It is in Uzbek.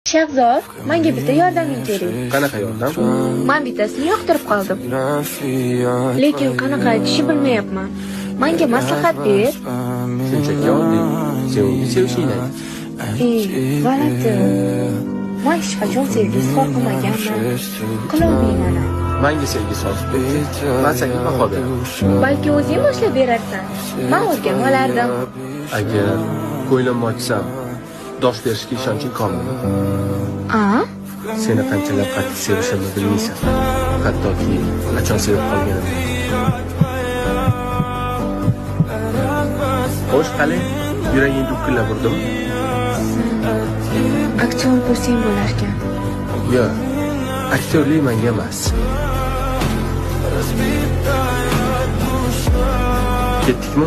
Shahzod, menga bitta yordaming kerak. Qanaqa yordam? Men bittasini yoqtirib qoldim. Lekin qanaqa aytishni bilmayapman. Menga maslahat ber. Shunchaki oddiy. Sen uni sevishingni ayt. G'alati. Men hech qachon sevgi izhor qilmaganman. Qilolmayman. Menga sevgi so'z ber. Men senga baho beraman. Balki o'zing boshlab berarsan. Men o'rganib olardim. Agar ko'nglimni ochsam, dosh berishga ishonching komilmi? Seni qanchalar qattiq sevishimni bilmaysan. Hattoki qachon sevib qolganimni. Xo'sh, qani? Yuraging dukkillab urdimi? Aktyor bo'lsang bo'larkan. Yo'q. Aktyorlik menga emas. Ketdikmi?